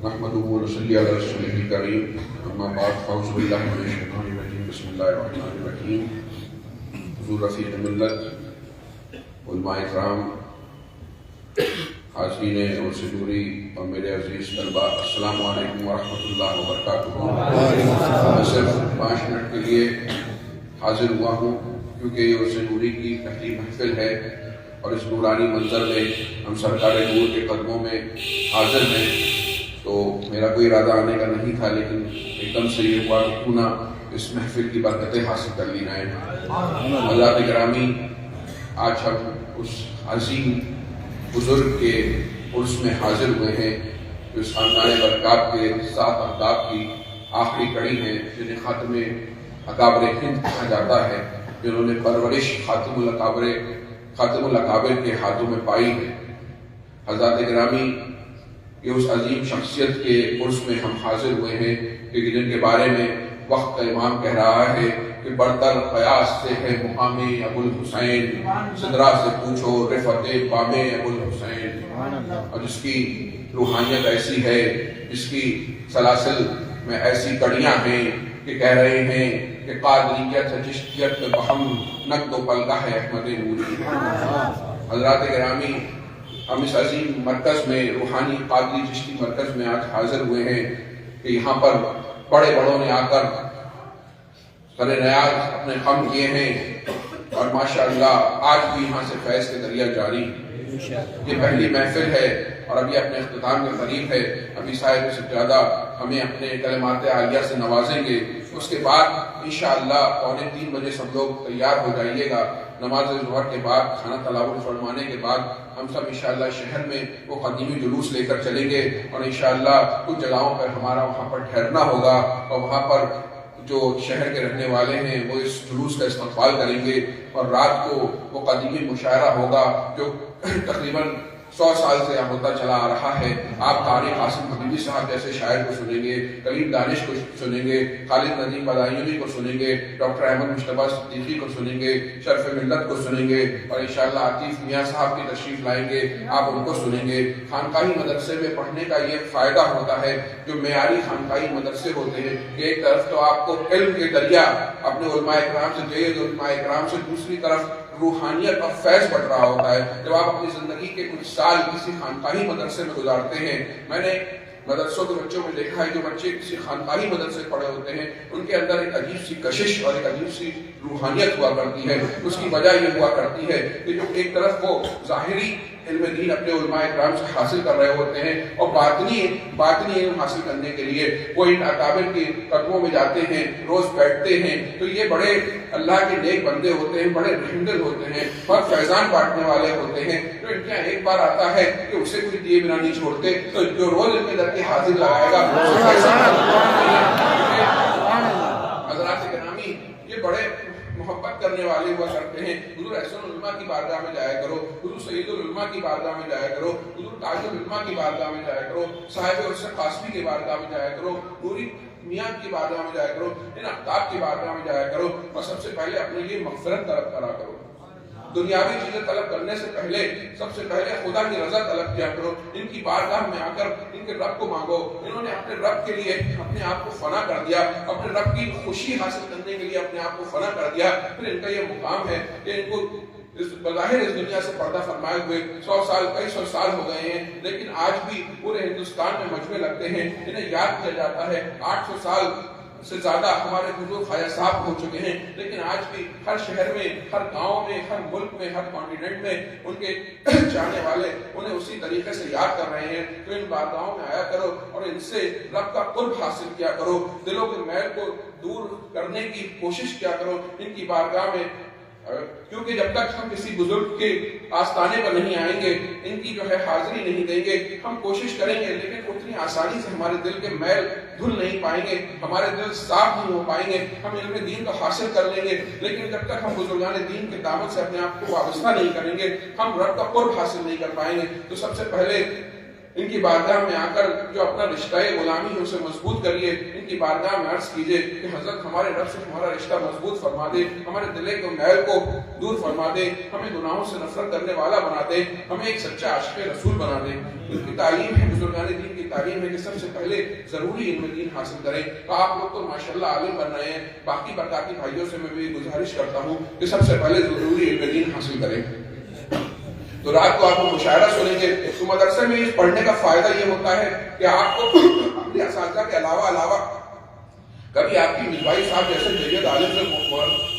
نحمده ونصلي على رسوله الكريم اما بعد فاعوذ بالله من الشيطان الرجيم بسم الله الرحمن الرحيم. حضور رفیع ملت، علماء کرام، حاضرین اور سجوری اور میرے عزیز طلباء، السلام علیکم ورحمۃ اللہ وبرکاتہ. میں صرف 5 منٹ کے لیے حاضر ہوا ہوں کیونکہ یہ عرص نوری کی تقریب محفل ہے اور اس نورانی منظر میں ہم سرکار نور کے قدموں میں حاضر ہیں. تو میرا کوئی ارادہ آنے کا نہیں تھا، لیکن ایک دم سے یہ ہوا کہ کیوں نہ اس محفل کی برکتیں حاصل کر لی جائیں. حضرات گرامی، آج ہم اس عظیم بزرگ کے عرس میں حاضر ہوئے ہیں جو اس خاندان برکات کے 7 اقداب کی آخری کڑی ہیں، جنہیں خاتم اکابر ہند کہا جاتا ہے، جنہوں نے پرورش خاتم الاکابر کے ہاتھوں میں پائی ہے. حضرات گرامی، یہ اس عظیم شخصیت کے عرس میں ہم حاضر ہوئے ہیں کہ جن کے بارے میں وقت کا امام کہہ رہا ہے کہ برتر قیاس سے ہے مقام ابو الحسین، صدرا سے پوچھو رفعت بام ابو الحسین. اور جس کی روحانیت ایسی ہے، جس کی سلاسل میں ایسی کڑیاں ہیں کہ کہہ رہے ہیں کہ قادریت چشتیت بہم نقد و پلگاہ احمد نوری. حضرات گرامی، ہم اس عظیم مرکز میں، روحانی قادری چشتی مرکز میں آج حاضر ہوئے ہیں کہ یہاں پر بڑے بڑوں نے آ کر سر نیاز اپنے خم کیے ہیں اور ماشاءاللہ آج بھی یہاں سے فیض کے دریا جاری. یہ پہلی محفل ہے اور ابھی اپنے اختتام کے قریب ہے. ابھی صاحب سجادہ ہمیں اپنے کلمات عالیہ سے نوازیں گے. اس کے بعد انشاءاللہ 2:45 بجے سب لوگ تیار ہو جائیے گا. نماز ظہر کے بعد، کھانا تناول فرمانے کے بعد ہم سب انشاءاللہ شہر میں وہ قدیمی جلوس لے کر چلیں گے اور انشاءاللہ کچھ جگہوں پر ہمارا وہاں پر ٹھہرنا ہوگا اور وہاں پر جو شہر کے رہنے والے ہیں وہ اس جلوس کا استقبال کریں گے اور رات کو وہ قدیمی مشاعرہ ہوگا جو تقریباً 100 سال سے ہوتا چلا آ رہا ہے. آپ قاری قاسم حبیبی صاحب جیسے شاعر کو سنیں گے، کلیم دانش کو سنیں گے، خالد ندیم بدایونی کو سنیں گے، ڈاکٹر احمد مصطفیٰ صدیقی کو سنیں گے، شرف ملت کو سنیں گے اور انشاءاللہ عاطف میاں صاحب کی تشریف لائیں گے، آپ ان کو سنیں گے. خانقاہی مدرسے میں پڑھنے کا یہ فائدہ ہوتا ہے جو معیاری خانقاہی مدرسے ہوتے ہیں کہ ایک طرف تو آپ کو علم کے دریا اپنے علماء اکرام سے جید علماء اکرام سے، دوسری طرف روحانیت اور فیض بڑھ رہا ہوتا ہے. جب آپ اپنی زندگی کے کچھ سال کسی خانقاہی مدرسے میں گزارتے ہیں، میں نے مدرسوں کے بچوں میں دیکھا ہے جو بچے کسی خانقاہی مدرسے پڑھے ہوتے ہیں ان کے اندر ایک عجیب سی کشش اور ایک عجیب سی روحانیت ہوا کرتی ہے. اس کی وجہ یہ ہوا کرتی ہے کہ جو ایک طرف وہ ظاہری علم دین اپنے علماء اکرام سے حاصل کر رہے ہوتے ہیں اور باطنی علم حاصل کرنے کے لیے وہ ان اکابر کے قدموں میں جاتے ہیں، روز بیٹھتے ہیں. تو یہ بڑے اللہ کے نیک بندے ہوتے ہیں، بڑے رحمدل ہوتے ہیں، بہت فیضان بانٹنے والے ہوتے ہیں. تو ان کے یہاں ایک بار آتا ہے کہ اسے کوئی دیے بنا نہیں چھوڑتے، تو جو روز ان کے در کے حاضر لگائے گا. حضرات گرامی، یہ بڑے محبت کرنے والے ہوا کرتے ہیں. حضور احسن العلماء کی بارگاہ میں جایا کرو، حضور سید العلماء کی بارگاہ میں جایا کرو، حضور تاج العلماء کی بارگاہ میں جایا کرو، صاحب عرصہ قاسمی کی بارگاہ میں جایا کرو، نوری میاں کی بارگاہ میں جایا کرو، ان اقطاب کی بارگاہ میں جایا کرو اور سب سے پہلے اپنے لیے مغفرت طلب کرا کرو. دنیاوی چیزیں طلب کرنے سے پہلے سب سے پہلے خدا کی رضا طلب کیا کرو. ان کی بارگاہ میں آ کر ان کے رب کو مانگو. انہوں نے اپنے رب کے لیے اپنے آپ کو فنا کر دیا، اپنے رب کی خوشی حاصل کرنے کے لیے اپنے آپ کو فنا کر دیا. پھر ان کا یہ مقام ہے کہ ان کو بظاہر اس دنیا سے پردہ فرمائے ہوئے 100 سال ہو گئے ہیں، لیکن آج بھی پورے ہندوستان میں مجمع لگتے ہیں. انہیں یاد کیا جاتا ہے. 800 سال سے زیادہ ہمارے حضور خواجہ صاحب ہو چکے ہیں، لیکن آج بھی ہر شہر میں، ہر گاؤں میں، ہر ملک میں، ہر کانٹیننٹ میں ان کے چاہنے والے انہیں اسی طریقے سے یاد کر رہے ہیں. تو ان بارگاہوں میں آیا کرو اور ان سے رب کا قرب حاصل کیا کرو. دلوں کے میل کو دور کرنے کی کوشش کیا کرو ان کی بارگاہ میں، کیونکہ جب تک ہم کسی بزرگ کے آستانے پر نہیں آئیں گے، ان کی جو ہے حاضری نہیں دیں گے، ہم کوشش کریں گے لیکن اتنی آسانی سے ہمارے دل کے میل دھل نہیں پائیں گے، ہمارے دل صاف نہیں ہو پائیں گے. ہم علم دین تو حاصل کر لیں گے لیکن جب تک ہم بزرگان دین کے دامن سے اپنے آپ کو وابستہ نہیں کریں گے، ہم رب کا قرب حاصل نہیں کر پائیں گے. تو سب سے پہلے ان کی بارگاہ میں آ کر جو اپنا رشتہ غلامی ہے اسے مضبوط کریے. ان کی بارگاہ میں عرض کیجئے کہ حضرت ہمارے رب سے ہمارا رشتہ مضبوط فرما دے، ہمارے دل کے میل کو دور فرما دے، ہمیں گناہوں سے نفرت کرنے والا بنا دے، ہمیں ایک سچا عاشق رسول بنا دے. ان کی تعلیم ہے، بزرگان دین کی تعلیم ہے کہ سب سے پہلے ضروری علم دین حاصل کریں. تو آپ لوگ تو ماشاءاللہ عالم بن رہے ہیں, باقی برکاتی بھائیوں سے میں بھی گزارش کرتا ہوں کہ سب سے پہلے ضروری علم دین حاصل کریں. تو رات کو آپ کو مشاعرہ سنیں گے. تو مدرسے میں اس پڑھنے کا فائدہ یہ ہوتا ہے کہ آپ کو اپنے اساتذہ کے علاوہ کبھی آپ کی مصباحی صاحب جیسے جید عالم سے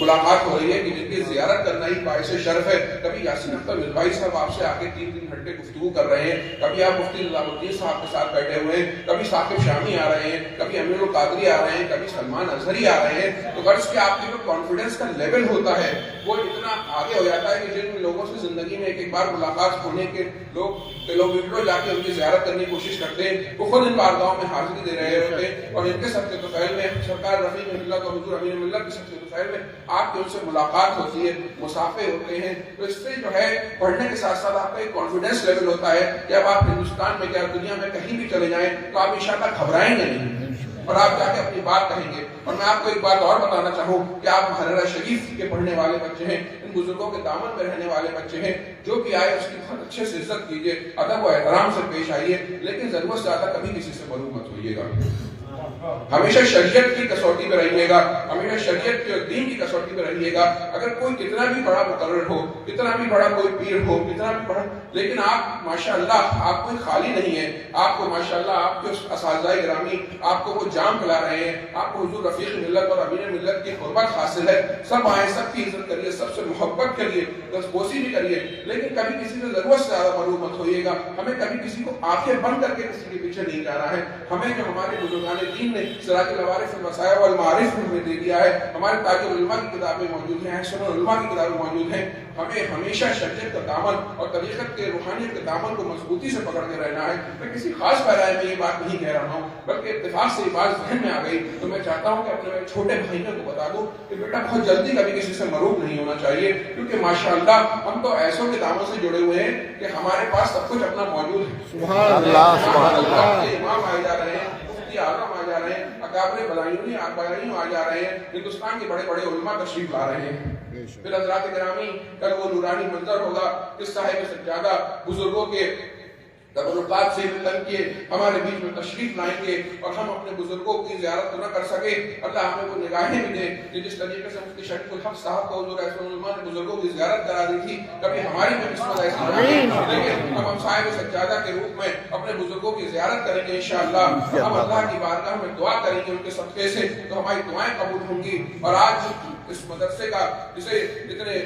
ملاقات ہو رہی ہے کہ جن کی زیارت کرنا ہی باعث شرف ہے. کبھی یاسین اختر مصباحی صاحب آپ سے آ کے 3 گھنٹے گفتگو کر رہے ہیں. کبھی آپ مفتی نظام الدین صاحب کے ساتھ بیٹھے ہوئے ہیں. کبھی ثاقب شامی آ رہے ہیں, کبھی امیر القادری آ رہے ہیں, کبھی سلمان اظہری آ رہے ہیں. تو غرض کہ آپ کے جو کانفیڈنس کا لیول ہوتا ہے وہ اتنا آگے ہو جاتا ہے کہ جن لوگوں سے زندگی میں ایک بار ملاقات ہونے کے لوگ کلومیٹروں جا کے ان کی زیارت کرنے کی کوشش کرتے ہیں, وہ خود ان بارگاہوں میں حاضری دے رہے ہوتے ہیں. اور ان کے صدقے طفیل میں سرکار رفیع ملت اور حضور امین ملت کے صدقے طفیل میں آپ کی ان سے ملاقات ہوتی ہے, مصافحے ہوتے ہیں. تو اس سے جو ہے پڑھنے کے ساتھ ساتھ آپ کا ایک کانفیڈنس لیول ہوتا ہے کہ اب آپ ہندوستان میں کیا دنیا میں کہیں بھی چلے جائیں تو آپ انشاءاللہ گھبرائیں گے نہیں اور آپ جا کے اپنی بات کہیں گے. اور میں آپ کو ایک بات اور بتانا چاہوں کہ آپ محررہ شریف کے پڑھنے والے بچے ہیں, ان بزرگوں کے دامن میں رہنے والے بچے ہیں. جو بھی آئے اس کی بہت اچھے سے عزت کیجیے, ادب و احترام سے پیش آئیے, لیکن ضرورت سے زیادہ کبھی کسی سے مروب مت ہوئیے گا. ہمیشہ شریعت کی کسوٹی پہ رہیے گا, ہمیشہ شریعت کے دین کی کسوٹی پہ رہیے گا. اگر کوئی کتنا بھی بڑا مقرر ہو, کتنا بھی بڑا کوئی پیر ہو, کتنا بھی بڑا, لیکن آپ ماشاءاللہ آپ کوئی خالی نہیں ہے. آپ کو ماشاءاللہ آپ کے اساتذہ گرامی آپ کو وہ جام پلا رہے ہیں, آپ کو حضور رفیق ملت اور امین ملت کی قربت حاصل ہے. سب آئیں, سب کی عزت کریے, سب سے محبت کریے, دستبوسی بھی کریے, لیکن کبھی کسی سے ضرورت سے زیادہ مروب مت ہوئیے گا. ہمیں کبھی کسی کو آنکھیں بند کر کے کسی کے پیچھے نہیں جانا ہے. ہمیں جو ہمارے بزرگان دین نے سراج العوارف المسائل والمعارف میں دے دیا ہے, ہمارے تاج العلماء کی کتابیں موجود ہیں, سنن العلماء کی کتابیں موجود ہیں. ہمیں ہمیشہ شریعت کا دامن اور طریقت کے روحانیت کے دامن کو مضبوطی سے پکڑ کے رہنا ہے. میں کسی خاص پیرائے میں یہ بات نہیں کہہ رہا ہوں, بلکہ اتفاق سے یہ بات ذہن میں آ گئی تو میں چاہتا ہوں کہ اپنے چھوٹے بھائیوں کو بتا دوں کہ بیٹا بہت جلدی کبھی کسی سے مروب نہیں ہونا چاہیے, کیونکہ ماشاءاللہ ہم تو ایسوں کے دامن سے جڑے ہوئے ہیں کہ ہمارے پاس سب کچھ اپنا موجود ہے. سبحان اللہ, سبحان اللہ. امام آئے جا رہے ہیں, مفتی اعظم آ جا رہے ہیں, اکابر بلائیوں آ جا رہے ہیں, ہندوستان کے بڑے بڑے علماء تشریف لا رہے ہیں. پھر حضرات گرامی کل وہ نورانی منظر ہوگا کہ صاحب سجادہ بزرگوں کے تبرکات سے تن کے ہمارے بیچ میں تشریف لائیں گے, اور ہم اپنے بزرگوں کی زیارت تو نہ کر سکے, اللہ ہمیں وہ نگاہیں بھی دے کہ جس طریقے سے مفتی شریف الحق صاحب کو حضور رسول اللہ نے بزرگوں کی زیارت کرا دی تھی, کبھی ہماری بھی قسمت ایسی نہیں, لیکن ہم صاحب سجادہ کے روپ میں اپنے بزرگوں کی زیارت کریں گے انشاءاللہ. ہم اللہ کی بارگاہ میں دعا کریں گے ان کے صدقے سے, تو ہماری دعائیں قبول ہوں گی. اور آج اس مدرسے کا جسے اتنے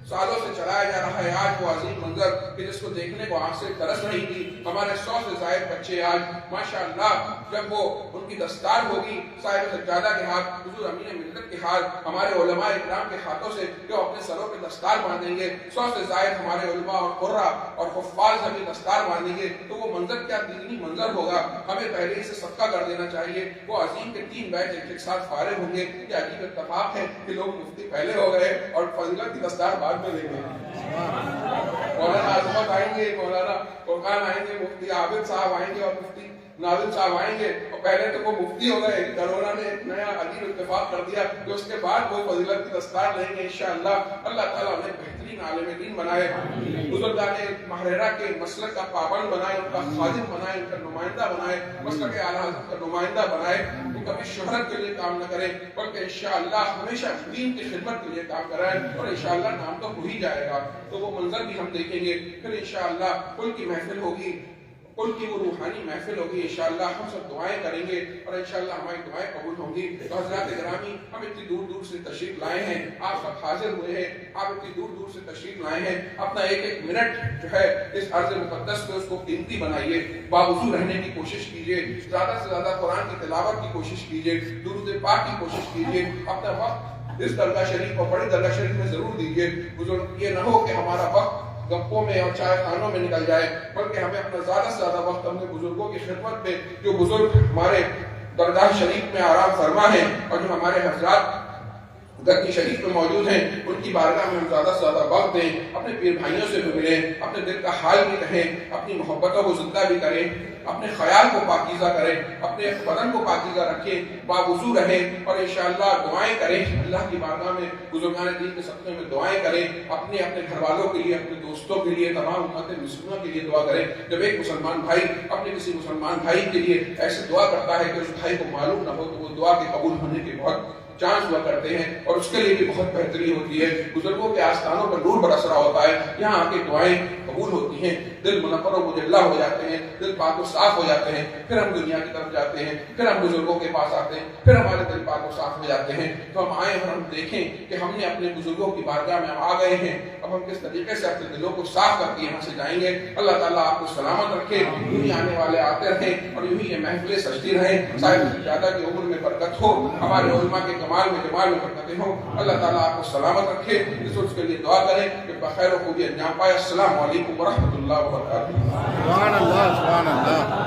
سالوں سے چلایا جا رہا ہے, آج وہ عظیم منظر کہ جس کو دیکھنے کو آنکھ سے ترس رہی تھی. ہمارے 100 سے زائد بچے آج ماشاءاللہ جب وہ ان کی دستار ہوگی صاحب سجادہ کے ہاتھ, حضور امین ملت کے ہاتھ, ہمارے علماء اکرام کے ہاتھوں سے جو اپنے سروں پہ دستار باندھیں گے, 100 سے زائد ہمارے علماء اور قرہ اور حفاظ اپنی دستار باندھیں گے, تو وہ منظر کیا دینی منظر ہوگا. ہمیں پہلے ہی سے صدقہ کر دینا چاہیے. وہ عظیم کے 3 بیچ ایک ساتھ فارغ ہوں گے. یہ عجیب اتفاق ہے کہ لوگ مفتی پہلے ہو گئے اور فضیلت کی دستار بعد میں لیں گے. مولانا عظمت آئیں گے, مولانا فرقان آئیں گے, مفتی عابد صاحب آئیں گے اور مفتی ناظم صاحب آئیں گے, اور پہلے تو وہ مفتی ہو گئے. کرونا نے ایک نیا عجیب اتفاق کر دیا کہ اس کے بعد وہ فضیلت کی دستار لیں گے انشاءاللہ. اللہ تعالیٰ انہیں بہترین عالم دین بنائے, بزرگان محررہ کے مسلک کا پابند بنائے, ان کا خادم بنائے, ان کا نمائندہ بنائے, مسلک اعلیٰ حضرت کا نمائندہ بنائے. وہ کبھی شہرت کے لیے کام نہ کریں بلکہ انشاءاللہ ہمیشہ دین کی خدمت کے لیے کام کرائیں, اور انشاءاللہ نام تو ہو ہی جائے گا. تو وہ منظر بھی ہم دیکھیں گے. پھر انشاءاللہ ان کی محفل ہوگی, ان کی وہ روحانی محفل ہوگی. انشاءاللہ ہم سب دعائیں کریں گے اور انشاءاللہ ہماری دعائیں قبول ہوں گی. تو حضرات گرامی ہم اتنی دور دور سے تشریف لائے ہیں, آپ سب حاضر ہوئے ہیں, آپ اتنی دور دور سے تشریف لائے ہیں. اپنا ایک ایک منٹ جو ہے اس عرض مقدس میں اس کو قیمتی بنائیے, باوضو رہنے کی کوشش کیجیے, زیادہ سے زیادہ قرآن کی تلاوت کی کوشش کیجیے, درود پاک کی کوشش کیجیے. اپنا وقت اس درگاہ شریف اور بڑی درگاہ شریف میں ضرور دیجیے. بزرگ یہ نہ ہو کہ ہمارا وقت گپوں میں اور چائے خانوں میں نکل جائے, بلکہ ہمیں اپنا زیادہ سے زیادہ وقت اپنے بزرگوں کی خدمت میں, جو بزرگ ہمارے درگاہ شریف میں آرام فرما ہیں اور جو ہمارے حضرات گدی شریف میں موجود ہیں، ان کی بارگاہ میں ہم زیادہ سے زیادہ وقت دیں، اپنے پیر بھائیوں سے بھی ملیں، اپنے دل کا حال بھی کہیں، اپنی محبتوں کو زندہ بھی کریں، اپنے خیال کو پاکیزہ کریں، اپنے بدن کو پاکیزہ رکھیں، باوضو رہیں اور انشاءاللہ دعائیں کریں، اللہ کی بارگاہ میں بزرگان دین کے صدقے میں دعائیں کریں، اپنے گھر والوں کے لیے، اپنے دوستوں کے لیے، تمام امت مسلمہ کے لیے دعا کریں۔ جب ایک مسلمان بھائی اپنے کسی مسلمان بھائی کے لیے ایسے دعا کرتا ہے کہ اس بھائی کو معلوم نہ ہو تو وہ دعا کے قبول ہونے کے بہت چانس ہوا کرتے ہیں اور اس کے لیے بھی بہت بہتری ہوتی ہے۔ بزرگوں کے آستانوں پر نور برس رہا ہوتا ہے، یہاں آ کے دعائیں قبول ہوتی ہیں، دل منور و مجلہ ہو جاتے ہیں، دل پاک و صاف ہو جاتے ہیں، پھر ہم دنیا کی طرف جاتے ہیں، پھر ہم بزرگوں کے پاس آتے ہیں، پھر ہمارے دل پاک و صاف ہو جاتے ہیں۔ تو ہم آئیں اور ہم دیکھیں کہ ہم نے اپنے بزرگوں کی بارگاہ میں ہم آ گئے ہیں، اب ہم کس طریقے سے اپنے دلوں کو صاف کر کے یہاں سے جائیں گے۔ اللہ تعالیٰ آپ کو سلامت رکھے، یوں ہی آنے والے آتے رہیں اور یوں ہی یہ محفلیں سجتی رہیں، صاحب زیادہ کی عمر میں برکت ہو، ہمارے علماء کے کمال میں جمال میں برکتیں ہوں۔ اللہ تعالیٰ آپ کو سلامت رکھے، اس کے لیے دعا کریں کہ بخیر و خوبی انجام پائے۔ السلام علیکم ورحمۃ اللہ وبرکاتہ۔ سبحان اللہ، سبحان اللہ۔